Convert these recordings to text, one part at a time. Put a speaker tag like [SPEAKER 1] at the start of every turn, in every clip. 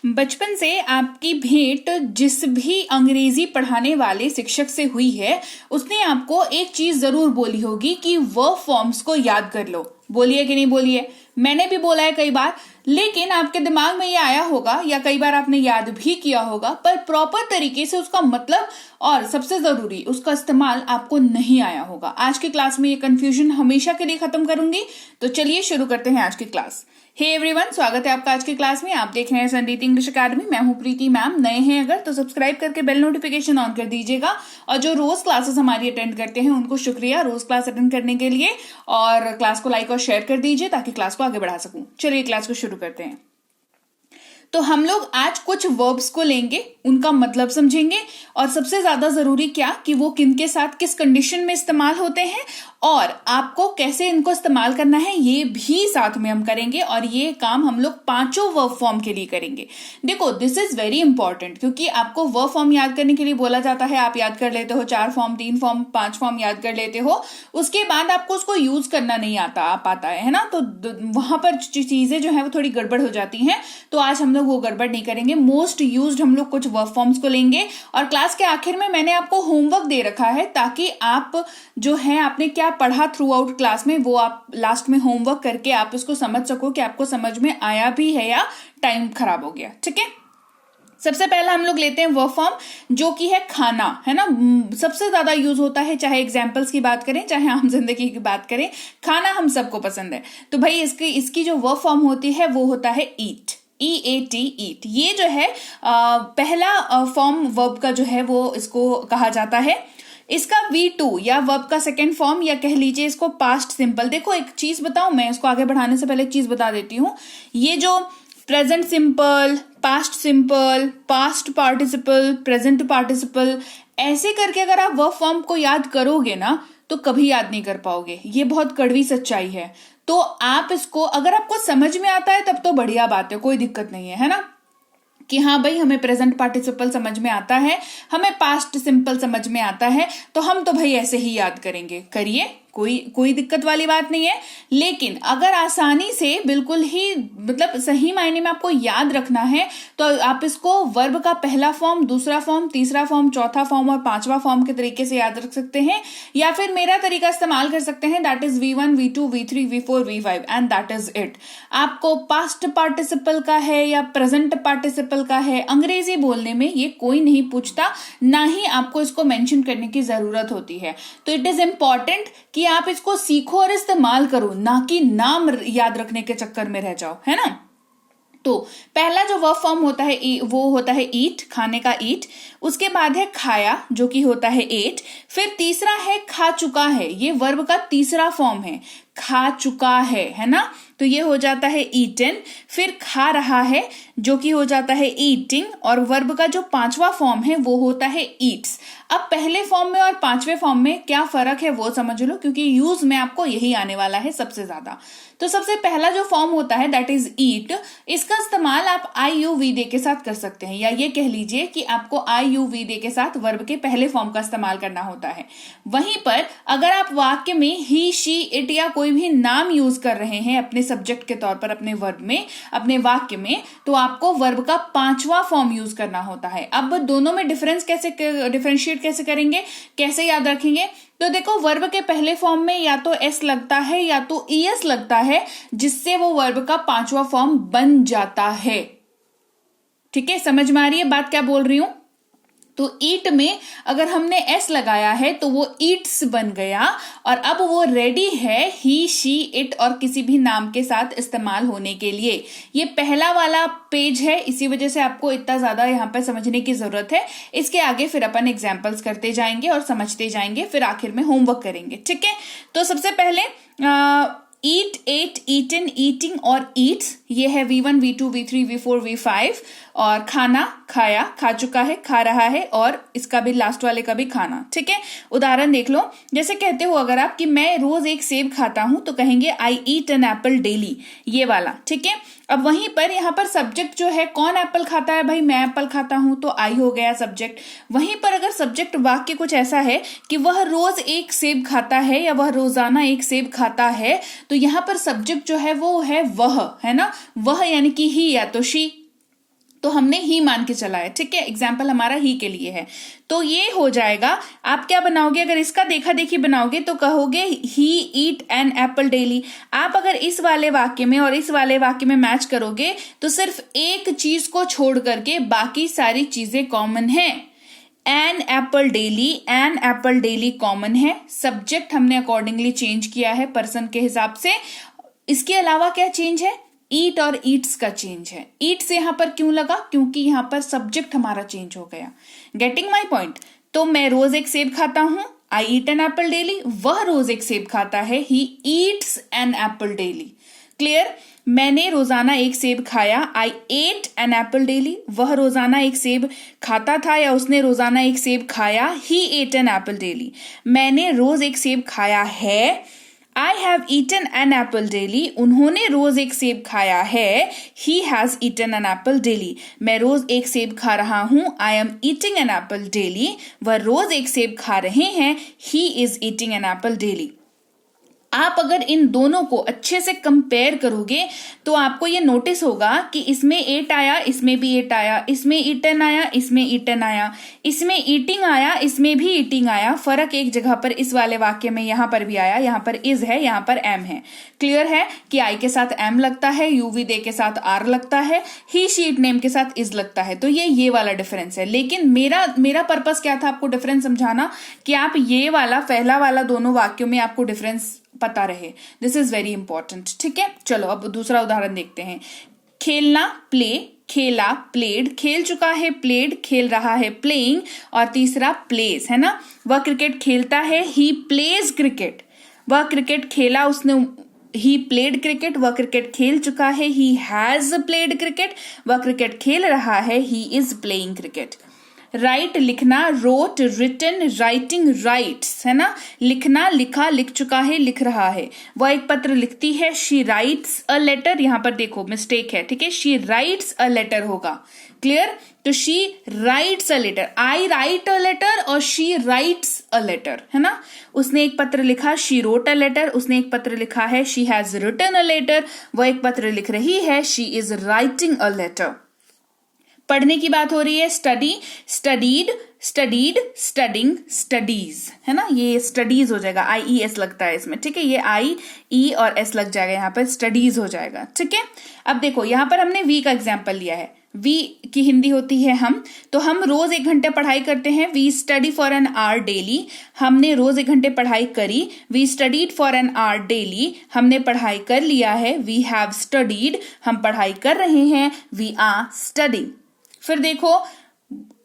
[SPEAKER 1] बचपन से आपकी भेंट जिस भी अंग्रेजी पढ़ाने वाले शिक्षक से हुई है, उसने आपको एक चीज जरूर बोली होगी कि वर्ब फॉर्म्स को याद कर लो। बोलिए कि नहीं बोलिए? मैंने भी बोला है कई बार, लेकिन आपके दिमाग में ये आया होगा या कई बार आपने याद भी किया होगा, पर प्रॉपर तरीके से उसका मतलब और सबसे जरूरी उसका इस्तेमाल आपको नहीं आया होगा। आज की क्लास में ये कंफ्यूजन हमेशा के लिए खत्म करूंगी। तो चलिए शुरू करते हैं आज की क्लास। हे एवरीवन, स्वागत है आपका आज की क्लास में। आप देख रहे हैं संरीति इंग्लिश अकेडमी। मैं हूं प्रीति मैम। नए हैं अगर तो सब्सक्राइब करके बेल नोटिफिकेशन ऑन कर दीजिएगा, और जो रोज क्लासेस हमारी अटेंड करते हैं उनको शुक्रिया रोज क्लास अटेंड करने के लिए, और क्लास को लाइक और शेयर कर दीजिए ताकि क्लास को आगे बढ़ा सकूं। चलिए क्लास को शुरू करते हैं। तो हम लोग आज कुछ वर्ब्स को लेंगे, उनका मतलब समझेंगे, और सबसे ज्यादा जरूरी क्या कि वो किन के साथ किस कंडीशन में इस्तेमाल होते हैं और आपको कैसे इनको इस्तेमाल करना है ये भी साथ में हम करेंगे। और ये काम हम लोग पांचों वर्ब फॉर्म के लिए करेंगे। देखो, दिस इज वेरी इंपॉर्टेंट, क्योंकि आपको वर्ब फॉर्म याद करने के लिए बोला जाता है। आप याद कर लेते हो 4 फॉर्म, 3 फॉर्म, 5 फॉर्म याद कर लेते हो, उसके बाद आपको उसको यूज करना नहीं आता है ना। तो वहां पर चीजें जो है वो थोड़ी गड़बड़ हो जाती हैं। तो आज हम लोग वो गड़बड़ नहीं करेंगे। मोस्ट यूज्ड हम लोग कुछ वर्ब फॉर्म्स को लेंगे, और क्लास के आखिर में मैंने आपको होमवर्क दे रखा है ताकि आप जो है आपने क्या पढ़ा थ्रू आउट क्लास में वो आप लास्ट में होमवर्क करके आप इसको समझ सको कि आपको समझ में आया भी है या टाइम खराब हो गया। ठीक है, सबसे पहला हम लोग लेते हैं वर्ब फॉर्म जो कि है खाना, है ना। सबसे ज्यादा यूज होता है, चाहे एग्जाम्पल्स की बात करें चाहे आम जिंदगी की बात करें, खाना हम सबको पसंद है। तो भाई इसकी जो वर्ब फॉर्म होती है वो होता है ईट, EAT, ईट। ये जो है पहला फॉर्म वर्ब का जो है वो इसको कहा जाता है। इसका V2 या वर्ब का सेकेंड फॉर्म, या कह लीजिए इसको पास्ट सिंपल। देखो एक चीज बताऊं, मैं इसको आगे बढ़ाने से पहले एक चीज बता देती हूँ। ये जो present simple, past participle, present participle, ऐसे करके अगर आप वर्ब फॉर्म को याद करोगे ना तो कभी याद नहीं कर पाओगे। ये बहुत कड़वी सच्चाई है। तो आप इसको, अगर आपको समझ में आता है तब तो बढ़िया बात है, कोई दिक्कत नहीं है ना, कि हाँ भाई हमें प्रेजेंट पार्टिसिपल समझ में आता है, हमें पास्ट सिंपल समझ में आता है, तो हम तो भाई ऐसे ही याद करेंगे। करिए, कोई दिक्कत वाली बात नहीं है। लेकिन अगर आसानी से बिल्कुल ही मतलब सही मायने में आपको याद रखना है तो आप इसको वर्ब का पहला फॉर्म, दूसरा फॉर्म, तीसरा फॉर्म, चौथा फॉर्म और पांचवा फॉर्म के तरीके से याद रख सकते हैं, या फिर मेरा तरीका इस्तेमाल कर सकते हैं, that is V1, V2, V3, V4, V5 and that is it. आपको पास्ट पार्टिसिपल का है या प्रेजेंट पार्टिसिपल का है, अंग्रेजी बोलने में ये कोई नहीं पूछता, ना ही आपको इसको मेंशन करने की जरूरत होती है। तो इट इज इंपॉर्टेंट कि आप इसको सीखो और इस्तेमाल करो, ना कि नाम याद रखने के चक्कर में रह जाओ, है ना। तो पहला जो वर्ब फॉर्म होता है वो होता है ईट, खाने का ईट। उसके बाद है खाया जो कि होता है एट। फिर तीसरा है खा चुका है, ये वर्ब का तीसरा फॉर्म है, खा चुका है ना, तो ये हो जाता है ईटन। फिर खा रहा है जो कि हो जाता है ईटिंग, और वर्ब का जो पांचवा फॉर्म है वो होता है ईट्स। अब पहले फॉर्म में और पांचवे फॉर्म में क्या फर्क है वो समझ लो, क्योंकि यूज में आपको यही आने वाला है सबसे ज्यादा। तो सबसे पहला जो फॉर्म होता है दैट इज ईट, इसका इस्तेमाल आप IUVD के साथ कर सकते हैं, या ये कह लीजिए कि आपको IUVD के साथ वर्ब के पहले फॉर्म का इस्तेमाल करना होता है। वहीं पर अगर आप वाक्य में ही, शी, इट या कोई भी नाम यूज कर रहे हैं अपने सब्जेक्ट के तौर पर अपने वर्ब में, अपने वाक्य में, तो आपको वर्ब का पांचवा फॉर्म यूज करना होता है। अब दोनों में डिफरेंशिएट कैसे करेंगे, कैसे याद रखेंगे? तो देखो, वर्ब के पहले फॉर्म में या तो S लगता है या तो ES लगता है, जिससे वो वर्ब का पांचवा फॉर्म बन जाता है। ठीक है, समझ में आ रही है बात क्या बोल रही हूं? तो ईट में अगर हमने S लगाया है तो वो ईट्स बन गया, और अब वो रेडी है ही, शी, इट और किसी भी नाम के साथ इस्तेमाल होने के लिए। ये पहला वाला पेज है, इसी वजह से आपको इतना ज्यादा यहाँ पे समझने की जरूरत है। इसके आगे फिर अपन एग्जाम्पल्स करते जाएंगे और समझते जाएंगे, फिर आखिर में होमवर्क करेंगे। ठीक है, तो सबसे पहले ईट, एट, ईटन, ईटिंग और ईट्स, ये है V1, V2, V3, V4, V5। और खाना, खाया, खा चुका है, खा रहा है, और इसका भी लास्ट वाले का भी खाना। ठीक है, उदाहरण देख लो। जैसे कहते हो अगर आप कि मैं रोज एक सेब खाता हूं, तो कहेंगे आई ईट एन एप्पल डेली, ये वाला। ठीक है, अब वहीं पर यहाँ पर सब्जेक्ट जो है, कौन एप्पल खाता है? भाई मैं एप्पल खाता हूं, तो आई हो गया सब्जेक्ट। वहीं पर अगर सब्जेक्ट वाक्य कुछ ऐसा है कि वह रोज एक सेब खाता है या वह रोजाना एक सेब खाता है, तो यहाँ पर सब्जेक्ट जो है वो है वह, है ना, वह यानी कि ही या तो शी। तो हमने ही मान के चला है, ठीक है, एग्जाम्पल हमारा ही के लिए है। तो ये हो जाएगा। आप क्या बनाओगे, अगर इसका देखा देखी बनाओगे तो कहोगे ही ईट एन एप्पल डेली। आप अगर इस वाले वाक्य में और इस वाले वाक्य में मैच करोगे तो सिर्फ एक चीज को छोड़ करके बाकी सारी चीजें कॉमन है। एन एप्पल डेली कॉमन है। सब्जेक्ट हमने अकॉर्डिंगली चेंज किया है पर्सन के हिसाब से। इसके अलावा क्या चेंज है, ईट और ईट्स का चेंज है। ईट्स यहां पर क्यों लगा, क्योंकि यहां पर सब्जेक्ट हमारा चेंज हो गया। Getting my point. तो मैं रोज एक सेब खाता हूं, I eat an apple daily. वह रोज एक सेब खाता है, he eats an apple daily. Clear. मैंने रोजाना एक सेब खाया, I ate an apple daily. वह रोजाना एक सेब खाता था या उसने रोजाना एक सेब खाया, ही एट एन एप्पल डेली। मैंने रोज एक सेब खाया है, I have eaten an apple daily. उन्होंने रोज एक सेब खाया है, he has eaten an apple daily. मैं रोज एक सेब खा रहा हूं, I am eating an apple daily. वह रोज एक सेब खा रहे हैं, he is eating an apple daily. आप अगर इन दोनों को अच्छे से कंपेयर करोगे तो आपको ये नोटिस होगा कि इसमें एट आया, इसमें भी एट आया, इसमें ईटन आया, इसमें ईटन आया, इसमें ईटिंग आया, इसमें भी ईटिंग आया। फर्क एक जगह पर इस वाले वाक्य में यहां पर भी आया, यहां पर इज है, यहां पर एम है। क्लियर है कि आई के साथ एम लगता है, यूवी दे के साथ आर लगता है, ही शीट नेम के साथ इज लगता है। तो ये वाला डिफरेंस है। लेकिन मेरा पर्पस क्या था, आपको डिफरेंस समझाना, कि आप ये वाला पहला वाला दोनों वाक्यों में आपको डिफरेंस पता रहे। This is very important. ठीक है, चलो अब दूसरा उदाहरण देखते हैं। खेलना, प्ले, खेला, प्लेड, खेल चुका है, प्लेड, खेल रहा है, प्लेइंग, और तीसरा प्लेज, है ना। वह क्रिकेट खेलता है, ही प्लेज क्रिकेट। वह क्रिकेट खेला, उसने, ही प्लेड क्रिकेट। वह क्रिकेट खेल चुका है, ही हैज प्लेड क्रिकेट। वह क्रिकेट खेल रहा है, he is playing cricket. Right, लिखना, रोट, रिटन, राइटिंग, राइट्स, है ना। लिखना, लिखा, लिख चुका है, लिख रहा है। वह एक पत्र लिखती है, शी राइट्स अ लेटर। यहां पर देखो मिस्टेक है, ठीक है, शी राइट्स अ लेटर होगा। क्लियर। तो she writes a letter, I write a letter और शी राइट्स अ लेटर, है ना। उसने एक पत्र लिखा, शी रोट अ लेटर। उसने एक पत्र लिखा है, she has written a letter. वह एक पत्र लिख रही है, she is writing a letter. पढ़ने की बात हो रही है, study, studied, studied, studying, studies, है ना। ये स्टडीज हो जाएगा, आई ई एस लगता है इसमें, ठीक है, ये आई ई और एस लग जाएगा, यहाँ पर स्टडीज हो जाएगा। ठीक है, अब देखो यहाँ पर हमने वी का एग्जाम्पल लिया है। वी की हिंदी होती है हम, तो हम रोज 1 घंटे पढ़ाई करते हैं, we study for an hour daily. हमने रोज 1 घंटे पढ़ाई करी, we studied for an hour daily. हमने पढ़ाई कर लिया है, वी हैव स्टडीड। हम पढ़ाई कर रहे हैं, वी आर स्टडिंग। फिर देखो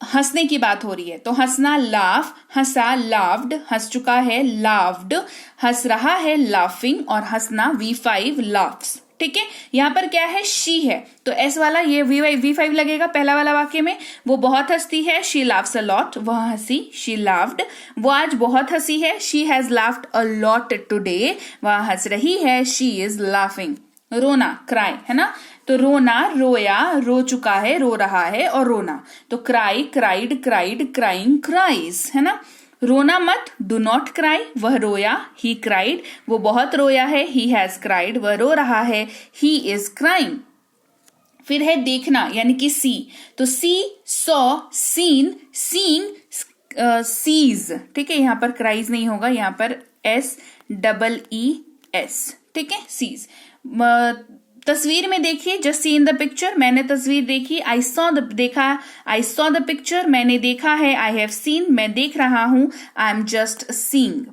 [SPEAKER 1] हंसने की बात हो रही है, तो हंसना, लाफ, हंसा, लाफ्ड, हंस चुका है, लाफ्ड, हंस रहा है, लाफिंग, और हंसना, V5 लाफ्स। ठीक है, यहां पर क्या है, शी है, तो एस वाला ये V5 लगेगा पहला वाला वाक्य में। वो बहुत हंसती है, शी लाफ्स अ लॉट। वह हंसी, शी लाफ्ड। वो आज बहुत हंसी है, she has laughed a lot today. वह हंस रही है, शी इज लाफिंग। रोना, क्राई, है ना। तो रोना, रोया, रो चुका है, रो रहा है, और रोना, तो cry, cried, cried, crying, cries, है ना। रोना मत, डू नॉट क्राई। वह रोया, ही क्राइड। वो बहुत रोया है, ही हैज क्राइड। वह रो रहा है, ही इज क्राइंग। फिर है देखना, यानी कि सी, तो सी, सॉ, सीन, सीइंग, सीज। ठीक है, यहां पर क्राइज नहीं होगा, यहां पर SEES। ठीक है, सीज। तस्वीर में देखिए, just see in the picture, मैंने तस्वीर देखी, आई सॉ द पिक्चर, मैंने देखा है, आई हैव सीन, मैं देख रहा हूं, आई एम जस्ट सीइंग।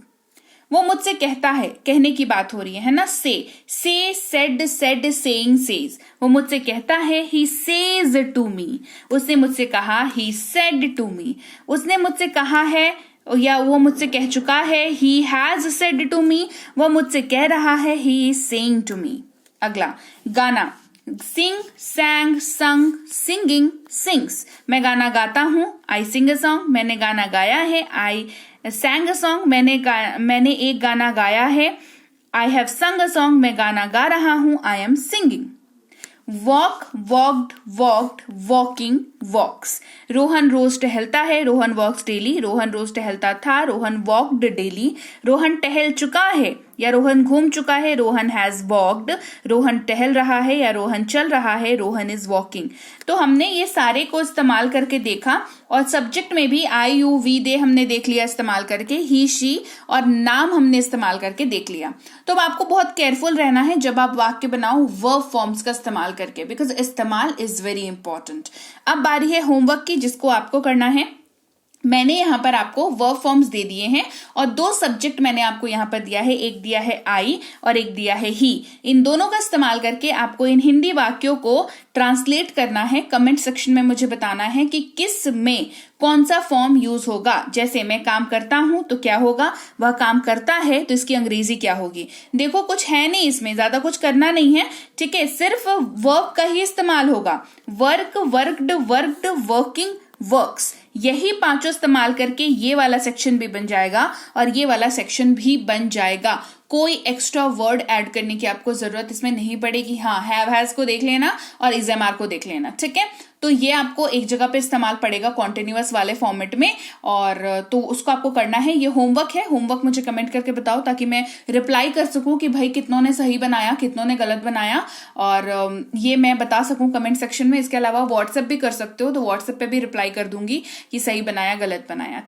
[SPEAKER 1] वो मुझसे कहता है, कहने की बात हो रही है ना। से, सेड, सेइंग, सेज। वो मुझसे कहता है, ही सेज टू मी। उसने मुझसे कहा, ही सेड टू मी। उसने मुझसे कहा है या वो मुझसे कह चुका है, he has said to me. वह मुझसे कह रहा है, he is saying to me. अगला, गाना, सिंग, सैंग, संग, सिंगिंग, सिंग्स। मैं गाना गाता हूं, आई सिंग अ सॉन्ग। मैंने गाना गाया है, आई सैंग अ सॉन्ग। मैंने एक गाना गाया है, आई हैव संग अ सॉन्ग। मैं गाना गा रहा हूं, I am singing. Walk, walked, walked, walking, walks. Rohan रोज टहलता है, रोहन वॉक्स डेली। रोहन रोज टहलता था, रोहन वॉक्ड डेली। रोहन टहल चुका है, या रोहन घूम चुका है, रोहन हैज वॉक्ड, रोहन टहल रहा है या रोहन चल रहा है, रोहन इज वॉकिंग। तो हमने ये सारे को इस्तेमाल करके देखा और सब्जेक्ट में भी आई यू वी दे हमने देख लिया इस्तेमाल करके, ही शी और नाम हमने इस्तेमाल करके देख लिया। तो अब आपको बहुत केयरफुल रहना है जब आप वाक्य बनाओ वर्ब फॉर्म्स का इस्तेमाल करके, बिकॉज इस्तेमाल इज वेरी इंपॉर्टेंट। अब बारी है होमवर्क की, जिसको आपको करना है। मैंने यहाँ पर आपको वर्ब फॉर्म्स दे दिए हैं और 2 सब्जेक्ट मैंने आपको यहाँ पर दिया है, एक दिया है आई और एक दिया है ही। इन दोनों का इस्तेमाल करके आपको इन हिंदी वाक्यों को ट्रांसलेट करना है। कमेंट सेक्शन में मुझे बताना है कि किस में कौन सा फॉर्म यूज होगा। जैसे मैं काम करता हूं तो क्या होगा, वह काम करता है तो इसकी अंग्रेजी क्या होगी। देखो कुछ है नहीं, इसमें ज्यादा कुछ करना नहीं है, ठीक है, सिर्फ वर्ब का ही इस्तेमाल होगा। Work, worked, worked, working, works, यही 5 इस्तेमाल करके ये वाला सेक्शन भी बन जाएगा और ये वाला सेक्शन भी बन जाएगा। कोई एक्स्ट्रा वर्ड ऐड करने की आपको जरूरत इसमें नहीं पड़ेगी। हाँ, हैव हैज को देख लेना और इज एम आर को देख लेना, ठीक है। तो ये आपको एक जगह पे इस्तेमाल पड़ेगा कॉन्टिन्यूअस वाले फॉर्मेट में, और तो उसको आपको करना है। ये होमवर्क है, होमवर्क मुझे कमेंट करके बताओ ताकि मैं रिप्लाई कर सकूं कि भाई कितनों ने सही बनाया, कितनों ने गलत बनाया, और ये मैं बता सकूं कमेंट सेक्शन में। इसके अलावा व्हाट्सएप भी कर सकते हो, तो व्हाट्सएप पे भी रिप्लाई कर दूंगी कि सही बनाया गलत बनाया।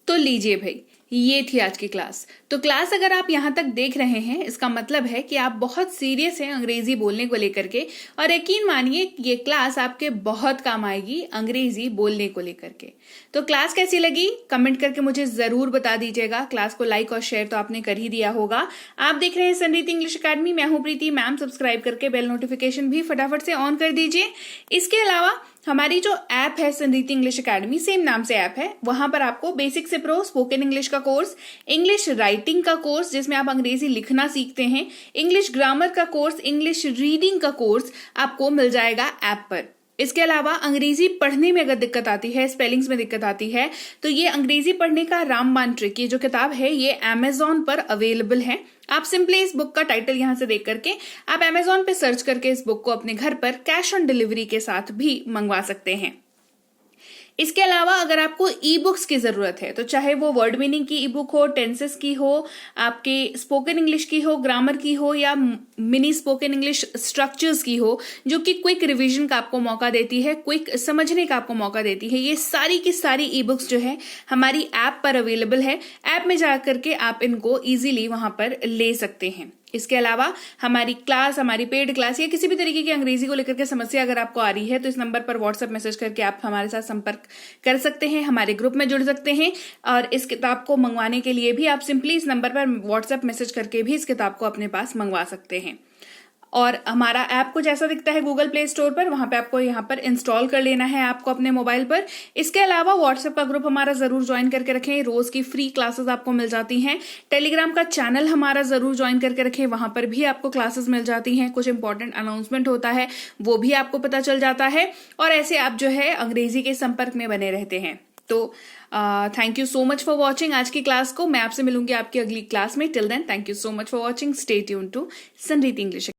[SPEAKER 1] तो लीजिए भाई, ये थी आज की क्लास। तो क्लास अगर आप यहाँ तक देख रहे हैं, इसका मतलब है कि आप बहुत सीरियस हैं अंग्रेजी बोलने को लेकर के, और यकीन मानिए ये क्लास आपके बहुत काम आएगी अंग्रेजी बोलने को लेकर के। तो क्लास कैसी लगी कमेंट करके मुझे जरूर बता दीजिएगा। क्लास को लाइक और शेयर तो आपने कर ही दिया होगा। आप देख रहे हैं संरीति इंग्लिश अकेडमी, मैं हूं प्रीति मैम। सब्सक्राइब करके बेल नोटिफिकेशन भी फटाफट से ऑन कर दीजिए। इसके अलावा हमारी जो ऐप है संरीति इंग्लिश अकेडमी, सेम नाम से ऐप है, वहां पर आपको बेसिक से प्रो स्पोकन इंग्लिश का कोर्स, इंग्लिश राइटिंग का कोर्स जिसमें आप अंग्रेजी लिखना सीखते हैं, इंग्लिश ग्रामर का कोर्स, इंग्लिश रीडिंग का कोर्स आपको मिल जाएगा ऐप पर। इसके अलावा अंग्रेजी पढ़ने में अगर दिक्कत आती है, स्पेलिंग्स में दिक्कत आती है, तो ये अंग्रेजी पढ़ने का रामबाण ट्रिक, ये जो किताब है ये अमेजॉन पर अवेलेबल है। आप सिंपली इस बुक का टाइटल यहां से देख करके आप अमेजॉन पे सर्च करके इस बुक को अपने घर पर कैश ऑन डिलीवरी के साथ भी मंगवा सकते हैं। इसके अलावा अगर आपको ई बुक्स की जरूरत है, तो चाहे वो वर्ड मीनिंग की ई बुक हो, टेंसेस की हो, आपके स्पोकन इंग्लिश की हो, ग्रामर की हो, या मिनी स्पोकन इंग्लिश स्ट्रक्चर्स की हो, जो कि क्विक रिवीजन का आपको मौका देती है, क्विक समझने का आपको मौका देती है, ये सारी की सारी ई बुक्स जो है हमारी ऐप पर अवेलेबल है। ऐप में जाकर के आप इनको इजीली वहां पर ले सकते हैं। इसके अलावा हमारी क्लास, हमारी पेड क्लास या किसी भी तरीके की अंग्रेजी को लेकर के समस्या अगर आपको आ रही है, तो इस नंबर पर व्हाट्सएप मैसेज करके आप हमारे साथ संपर्क कर सकते हैं, हमारे ग्रुप में जुड़ सकते हैं। और इस किताब को मंगवाने के लिए भी आप सिंपली इस नंबर पर व्हाट्सएप मैसेज करके भी इस किताब को अपने पास मंगवा सकते हैं। और हमारा ऐप कुछ ऐसा दिखता है गूगल प्ले स्टोर पर, वहां पे आपको यहाँ पर इंस्टॉल कर लेना है ऐप को अपने मोबाइल पर। इसके अलावा व्हाट्सएप का ग्रुप हमारा जरूर ज्वाइन करके रखें, रोज की फ्री क्लासेस आपको मिल जाती हैं। टेलीग्राम का चैनल हमारा जरूर ज्वाइन करके रखें, वहां पर भी आपको क्लासेस मिल जाती हैं, कुछ इंपॉर्टेंट अनाउंसमेंट होता है वो भी आपको पता चल जाता है, और ऐसे आप जो है अंग्रेजी के संपर्क में बने रहते हैं। तो thank you so much for watching आज की क्लास को। मैं आपसे मिलूंगी आपकी अगली क्लास में। Till then thank you so much for watching. Stay tuned to Sanriti English.